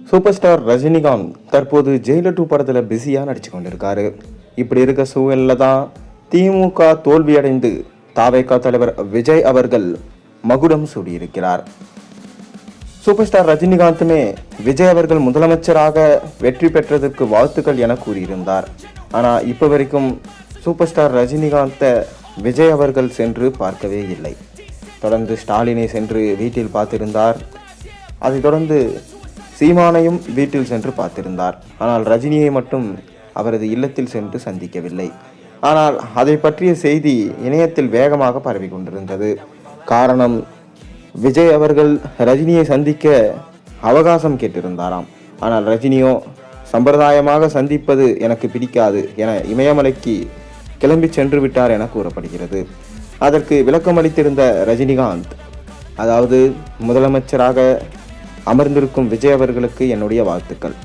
Super star Rajinikanth தற்போது Jailer 2 படத்தில் பிஸியாக நடிச்சு கொண்டிருக்காரு. இப்படி இருக்க சூழலில் தான் திமுக தோல்வியடைந்து தாவேகா தலைவர் விஜய் அவர்கள் மகுடம் சூடியிருக்கிறார். சூப்பர் ஸ்டார் ரஜினிகாந்துமே விஜய் அவர்கள் முதலமைச்சராக வெற்றி பெற்றதற்கு வாழ்த்துக்கள் என கூறியிருந்தார். ஆனால் இப்போ வரைக்கும் சூப்பர் ஸ்டார் ரஜினிகாந்தை விஜய் அவர்கள் சென்று பார்க்கவே இல்லை. தொடர்ந்து ஸ்டாலினை சென்று வீட்டில் பார்த்திருந்தார். அதைத் தொடர்ந்து சீமானையும் வீட்டில் சென்று பார்த்திருந்தார். ஆனால் ரஜினியை மட்டும் அவரது இல்லத்தில் சென்று சந்திக்கவில்லை. ஆனால் அதை பற்றிய செய்தி இணையத்தில் வேகமாக பரவி கொண்டிருந்தது. காரணம், விஜய் அவர்கள் ரஜினியை சந்திக்க அவகாசம் கேட்டிருந்தாராம். ஆனால் ரஜினியோ சம்பிரதாயமாக சந்திப்பது எனக்கு பிடிக்காது என இமயமலைக்கு கிளம்பி சென்று விட்டார் என கூறப்படுகிறது. அதற்கு விளக்கமளித்திருந்த ரஜினிகாந்த், அதாவது முதலமைச்சராக அமர்ந்திருக்கும் விஜய் அவர்களுக்கு என்னுடைய வாழ்த்துக்கள்.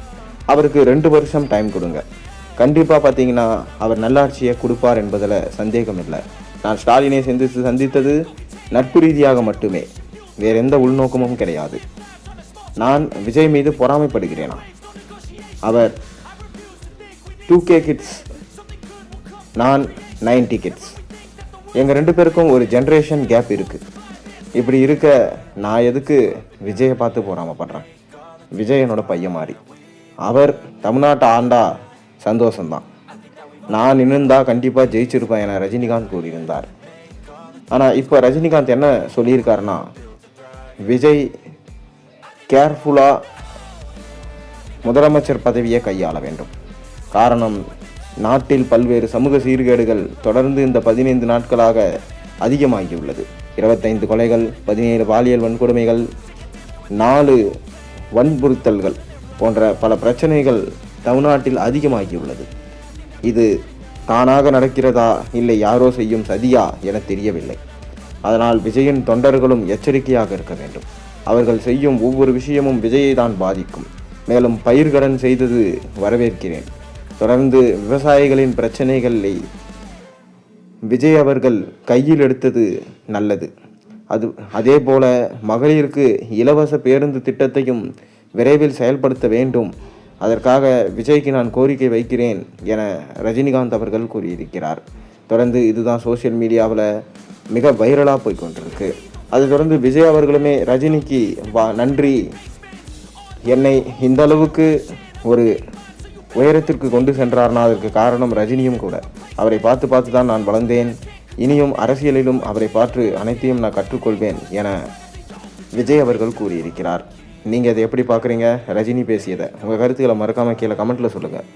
அவருக்கு 2 வருஷம் டைம் கொடுங்க. கண்டிப்பாக பார்த்தீங்கன்னா அவர் நல்லாட்சியை கொடுப்பார் என்பதில் சந்தேகம் இல்லை. நான் ஸ்டாலினை சந்தித்தது நட்பு ரீதியாக மட்டுமே, வேற எந்த உள்நோக்கமும் கிடையாது. நான் விஜய் மீது பொறாமைப்படுகிறேனா? அவர் 2K கிட்ஸ், நான் 90 கிட்ஸ். எங்கள் 2 பேருக்கும் ஒரு ஜென்ரேஷன் கேப் இருக்குது. இப்படி இருக்க நான் எதுக்கு விஜயை பார்த்து பொறாமைப்படுறேன்? விஜய் என்னோட பையன் மாதிரி. அவர் தமிழ்நாட்டை ஆண்டா சந்தோஷம்தான். நான் இருந்தா கண்டிப்பாக ஜெயிச்சிருப்பேன் என ரஜினிகாந்த் கூறியிருந்தார். ஆனால் இப்போ ரஜினிகாந்த் என்ன சொல்லியிருக்காருன்னா, விஜய் கேர்ஃபுல்லாக முதலமைச்சர் பதவியை கையாள வேண்டும். காரணம், நாட்டில் பல்வேறு சமூக சீர்கேடுகள் தொடர்ந்து இந்த 15 நாட்களாக அதிகமாகியுள்ளது. 25 கொலைகள், 17 பாலியல் வன்கொடுமைகள், 4 வன்புறுத்தல்கள் போன்ற பல பிரச்சனைகள் தமிழ்நாட்டில் அதிகமாகியுள்ளது. இது தானாக நடக்கிறதா இல்லை யாரோ செய்யும் சதியா என தெரியவில்லை. அதனால் விஜயின் தொண்டர்களும் எச்சரிக்கையாக இருக்க வேண்டும். அவர்கள் செய்யும் ஒவ்வொரு விஷயமும் விஜயை தான் பாதிக்கும். மேலும் பயிர்கடன் செய்தது வரவேற்கிறேன். தொடர்ந்து விவசாயிகளின் பிரச்சனைகளை விஜய் அவர்கள் கையில் எடுத்தது நல்லது. அதே போல மகளிருக்கு இலவச பேருந்து திட்டத்தையும் விரைவில் செயல்படுத்த வேண்டும். அதற்காக விஜய்க்கு நான் கோரிக்கை வைக்கிறேன் என ரஜினிகாந்த் அவர்கள் கூறியிருக்கிறார். தொடர்ந்து இதுதான் சோசியல் மீடியாவில் மிக வைரலாக போய்கொண்டிருக்கு. அதை தொடர்ந்து விஜய் அவர்களுமே ரஜினிக்கு நன்றி, என்னை இந்த அளவுக்கு ஒரு உயரத்திற்கு கொண்டு சென்றார்னா அதற்கு காரணம் ரஜினியும் கூட. அவரை பார்த்து தான் நான் வளர்ந்தேன். இனியும் அரசியலிலும் அவரை பார்த்து அனைத்தையும் நான் கற்றுக்கொள்வேன் என விஜய் அவர்கள் கூறியிருக்கிறார். நீங்கள் இதை எப்படி பார்க்குறீங்க? ரஜினி பேசியதை உங்கள் கருத்துக்களை மறக்காமல் கீழே கமெண்ட்டில் சொல்லுங்கள்.